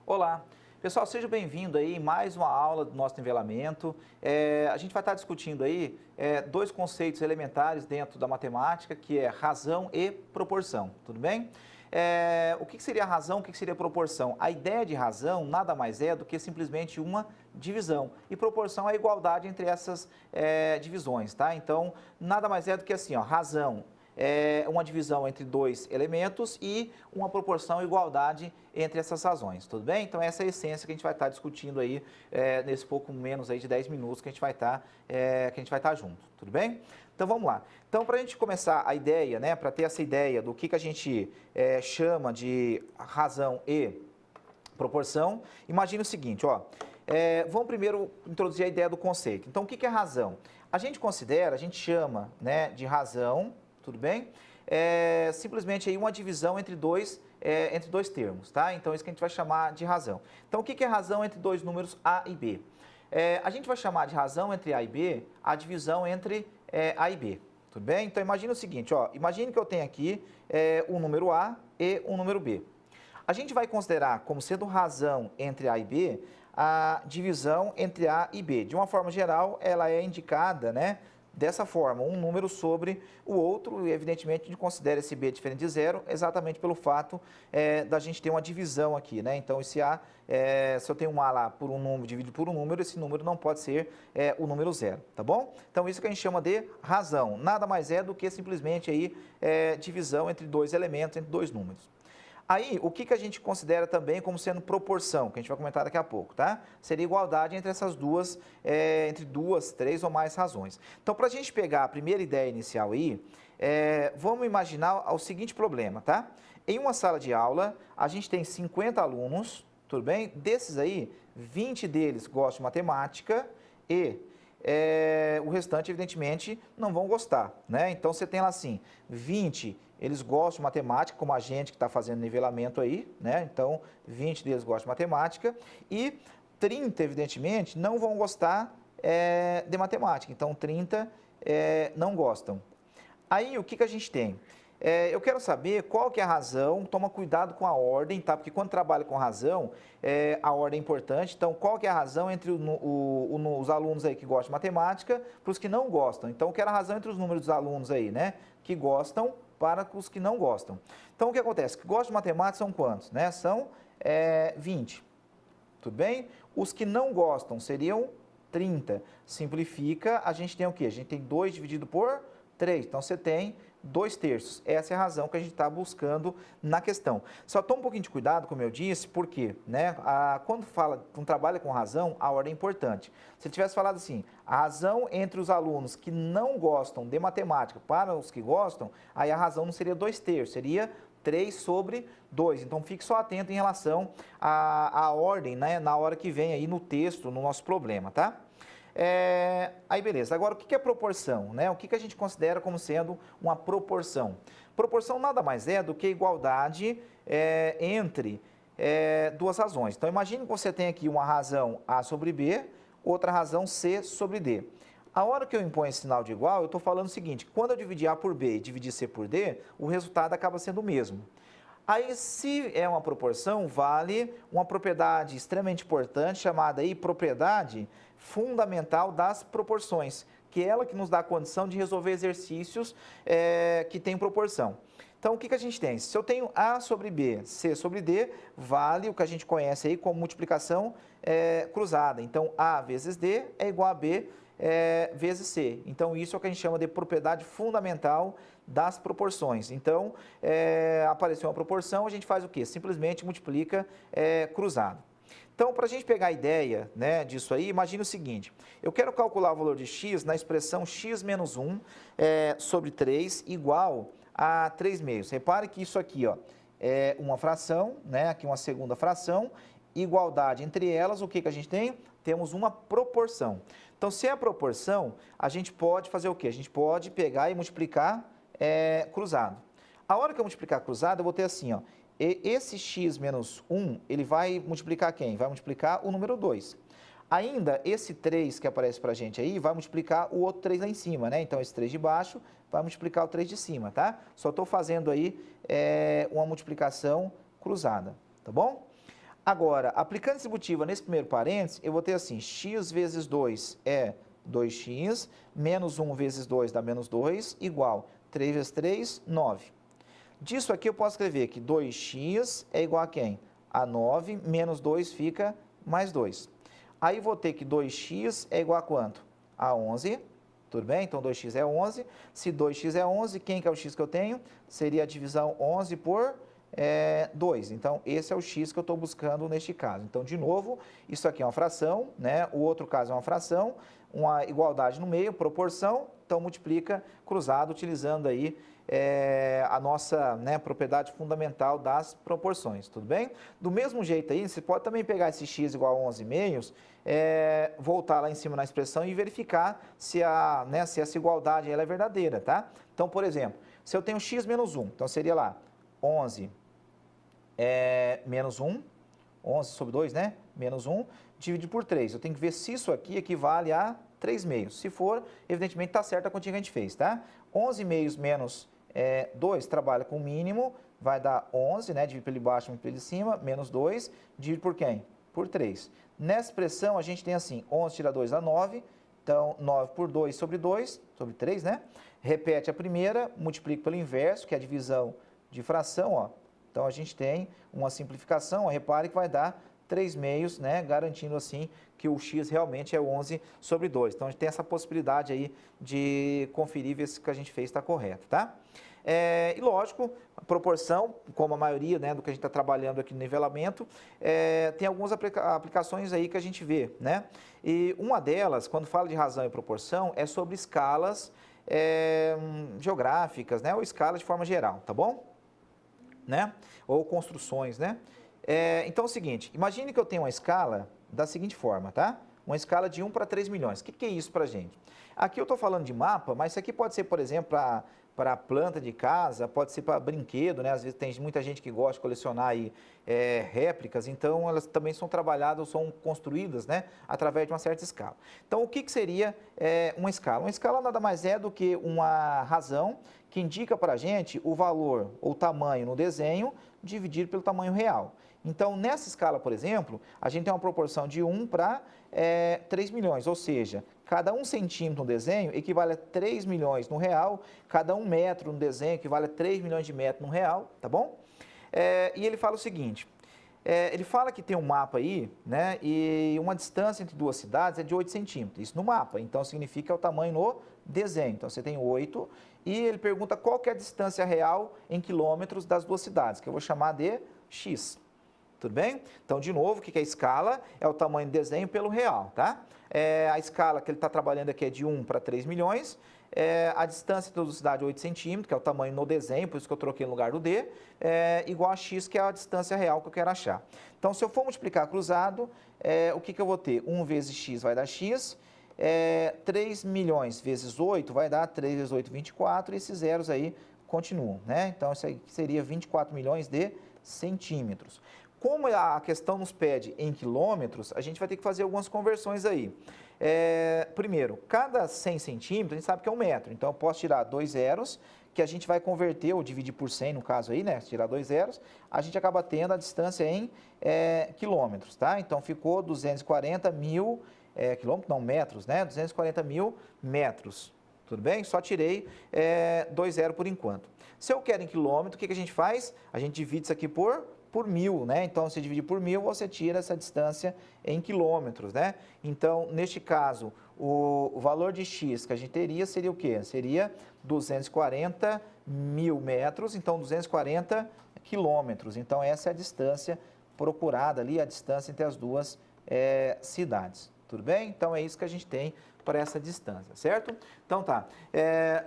Olá, pessoal, seja bem-vindo aí em mais uma aula do nosso nivelamento. A gente vai estar discutindo aí dois conceitos elementares dentro da matemática, que é razão e proporção, tudo bem? O que seria razão, o que seria proporção? A ideia de razão nada mais é do que simplesmente uma divisão, e proporção é a igualdade entre essas divisões, tá? Então, nada mais é do que assim, ó, razão é uma divisão entre dois elementos e uma proporção igualdade entre essas razões, tudo bem? Então essa é a essência que a gente vai estar discutindo aí nesse pouco menos aí de 10 minutos que a gente vai estar junto, tudo bem? Então vamos lá. Então para a gente começar a ideia, né, para ter essa ideia do que a gente chama de razão e proporção, imagine o seguinte, ó, vamos primeiro introduzir a ideia do conceito. Então o que é razão? A gente considera, a gente chama, né, de razão, tudo bem? Simplesmente aí uma divisão entre dois termos, tá? Então, isso que a gente vai chamar de razão. Então, o que é razão entre dois números A e B? A gente vai chamar de razão entre A e B a divisão entre A e B, tudo bem? Então, imagine o seguinte, ó, imagine que eu tenho aqui um número A e um número B. A gente vai considerar como sendo razão entre A e B a divisão entre A e B. De uma forma geral, ela é indicada, né, dessa forma, um número sobre o outro, e evidentemente a gente considera esse B diferente de zero exatamente pelo fato da gente ter uma divisão aqui, né? Então esse A, se eu tenho um A lá por um número dividido por um número, esse número não pode ser o número zero, tá bom? Então isso que a gente chama de razão, nada mais é do que simplesmente aí divisão entre dois elementos, entre dois números. Aí, o que a gente considera também como sendo proporção, que a gente vai comentar daqui a pouco, tá? Seria igualdade entre essas duas, entre duas, três ou mais razões. Então, para a gente pegar a primeira ideia inicial aí, vamos imaginar o seguinte problema, tá? Em uma sala de aula, a gente tem 50 alunos, tudo bem? Desses aí, 20 deles gostam de matemática e o restante, evidentemente, não vão gostar, né? Então, você tem lá assim, 20 eles gostam de matemática, como a gente que está fazendo nivelamento aí, né? Então, 20 deles gostam de matemática e 30, evidentemente, não vão gostar de matemática. Então, 30 não gostam. Aí, o que a gente tem? Eu quero saber qual que é a razão, toma cuidado com a ordem, tá? Porque quando trabalha com razão, a ordem é importante. Então, qual que é a razão entre os alunos aí que gostam de matemática para os que não gostam? Então, eu quero a razão entre os números dos alunos aí, né? Que gostam para os que não gostam. Então, o que acontece? Que gostam de matemática são quantos? Né? São 20. Tudo bem? Os que não gostam seriam 30. Simplifica, a gente tem o quê? A gente tem 2 dividido por 3. Então, você tem 2/3. Essa é a razão que a gente está buscando na questão. Só toma um pouquinho de cuidado, como eu disse, porque né, quando trabalha com razão, a ordem é importante. Se ele tivesse falado assim, a razão entre os alunos que não gostam de matemática para os que gostam, aí a razão não seria 2/3, seria 3/2. Então, fique só atento em relação à ordem, né, na hora que vem aí no texto, no nosso problema, tá? Aí beleza, agora o que é proporção? Né? O que a gente considera como sendo uma proporção? Proporção nada mais é do que igualdade entre duas razões. Então imagine que você tem aqui uma razão A sobre B, outra razão C sobre D. A hora que eu imponho esse sinal de igual, eu estou falando o seguinte, quando eu dividir A por B e dividir C por D, o resultado acaba sendo o mesmo. Aí, se é uma proporção, vale uma propriedade extremamente importante, chamada aí propriedade fundamental das proporções, que é ela que nos dá a condição de resolver exercícios que têm proporção. Então, o que a gente tem? Se eu tenho A sobre B, C sobre D, vale o que a gente conhece aí como multiplicação cruzada. Então, A vezes D é igual a B vezes C. Então, isso é o que a gente chama de propriedade fundamental das proporções. Então, apareceu uma proporção, a gente faz o quê? Simplesmente multiplica cruzado. Então, para a gente pegar a ideia, né, disso aí, imagine o seguinte, eu quero calcular o valor de x na expressão x menos 1 sobre 3 igual a 3 meios. Repare que isso aqui ó, é uma fração, né, aqui uma segunda fração, igualdade entre elas, o que a gente tem? Temos uma proporção. Então, se é a proporção, a gente pode fazer o quê? A gente pode pegar e multiplicar cruzado. A hora que eu multiplicar cruzado, eu vou ter assim, ó, esse x menos 1, ele vai multiplicar quem? Vai multiplicar o número 2. Ainda, esse 3 que aparece para a gente aí, vai multiplicar o outro 3 lá em cima, né? Então, esse 3 de baixo vai multiplicar o 3 de cima, tá? Só estou fazendo aí uma multiplicação cruzada, tá bom? Agora, aplicando distributiva nesse primeiro parênteses, eu vou ter assim, x vezes 2 é 2x, menos 1 vezes 2 dá menos 2, igual 3 vezes 3, 9. Disso aqui eu posso escrever que 2x é igual a quem? A 9, menos 2 fica mais 2. Aí vou ter que 2x é igual a quanto? A 11, tudo bem? Então 2x é 11. Se 2x é 11, quem que é o x que eu tenho? Seria a divisão 11 por 2. Então, esse é o x que eu estou buscando neste caso. Então, de novo, isso aqui é uma fração, né? O outro caso é uma fração, uma igualdade no meio, proporção, então multiplica cruzado, utilizando aí a nossa, né, propriedade fundamental das proporções, tudo bem? Do mesmo jeito aí, você pode também pegar esse x igual a 11 meios, voltar lá em cima na expressão e verificar se, né, se essa igualdade ela é verdadeira, tá? Então, por exemplo, se eu tenho x menos 1, então seria lá 11 menos 1, 11 sobre 2, né? Menos 1, dividido por 3. Eu tenho que ver se isso aqui equivale a 3 meios. Se for, evidentemente está certa a continha que a gente fez, tá? 11 meios menos 2 trabalha com o mínimo, vai dar 11, né? Dividido pelo baixo e pelo cima, menos 2, dividido por quem? Por 3. Nessa expressão, a gente tem assim, 11 tira 2 dá 9, então 9 por 2 sobre 2, sobre 3, né? Repete a primeira, multiplica pelo inverso, que é a divisão de fração, ó. Então, a gente tem uma simplificação, ó, repare que vai dar 3 meios, né, garantindo assim que o x realmente é 11 sobre 2. Então, a gente tem essa possibilidade aí de conferir ver se o que a gente fez está correto, tá? E lógico, a proporção, como a maioria, né, do que a gente está trabalhando aqui no nivelamento, tem algumas aplicações aí que a gente vê, né? E uma delas, quando fala de razão e proporção, é sobre escalas geográficas, né, ou escalas de forma geral, tá bom? Né? Ou construções, né? Então é o seguinte, imagine que eu tenho uma escala da seguinte forma, tá? Uma escala de 1 para 3 milhões. O que é isso para a gente? Aqui eu estou falando de mapa, mas isso aqui pode ser, por exemplo, para planta de casa, pode ser para brinquedo, né? Às vezes tem muita gente que gosta de colecionar aí, réplicas, então elas também são trabalhadas, são construídas, né? Através de uma certa escala. Então, o que seria uma escala? Uma escala nada mais é do que uma razão que indica para a gente o valor ou tamanho no desenho dividido pelo tamanho real. Então, nessa escala, por exemplo, a gente tem uma proporção de 1 para 3 milhões, ou seja, cada 1 centímetro no desenho equivale a 3 milhões no real, cada 1 metro no desenho equivale a 3 milhões de metros no real, tá bom? E ele fala o seguinte, ele fala que tem um mapa aí, né, e uma distância entre duas cidades é de 8 centímetros, isso no mapa, então significa o tamanho no desenho, então você tem 8, e ele pergunta qual que é a distância real em quilômetros das duas cidades, que eu vou chamar de x. Tudo bem? Então, de novo, o que é a escala? É o tamanho do desenho pelo real, tá? A escala que ele está trabalhando aqui é de 1 para 3 milhões. A distância entre duas cidades é 8 centímetros, que é o tamanho no desenho, por isso que eu troquei no lugar do D, igual a x, que é a distância real que eu quero achar. Então, se eu for multiplicar cruzado, o que eu vou ter? 1 vezes x vai dar x, 3 milhões vezes 8 vai dar 3 vezes 8, 24, e esses zeros aí continuam, né? Então, isso aí seria 24 milhões de centímetros. Como a questão nos pede em quilômetros, a gente vai ter que fazer algumas conversões aí. Primeiro, cada 100 centímetros, a gente sabe que é 1 metro. Então, eu posso tirar 2 zeros, que a gente vai converter, ou dividir por 100 no caso aí, né? Se tirar 2 zeros, a gente acaba tendo a distância em quilômetros, tá? Então, ficou 240 mil quilômetros, não, metros, né? 240 mil metros. Tudo bem? Só tirei 2 zeros por enquanto. Se eu quero em quilômetro, o que a gente faz? A gente divide isso aqui por 1000, né? Então, se dividir por 1000, você tira essa distância em quilômetros, né? Então, neste caso, o valor de x que a gente teria seria o quê? Seria 240 mil metros, então 240 quilômetros. Então, essa é a distância procurada ali, a distância entre as duas cidades. Tudo bem? Então, é isso que a gente tem para essa distância, certo? Então tá.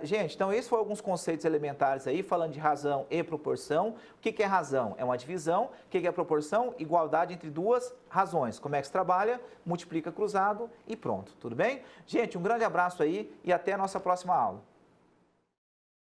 Gente, então esses foram alguns conceitos elementares aí, falando de razão e proporção. O que é razão? É uma divisão. O que é proporção? Igualdade entre duas razões. Como é que se trabalha? Multiplica cruzado e pronto. Tudo bem? Gente, um grande abraço aí e até a nossa próxima aula.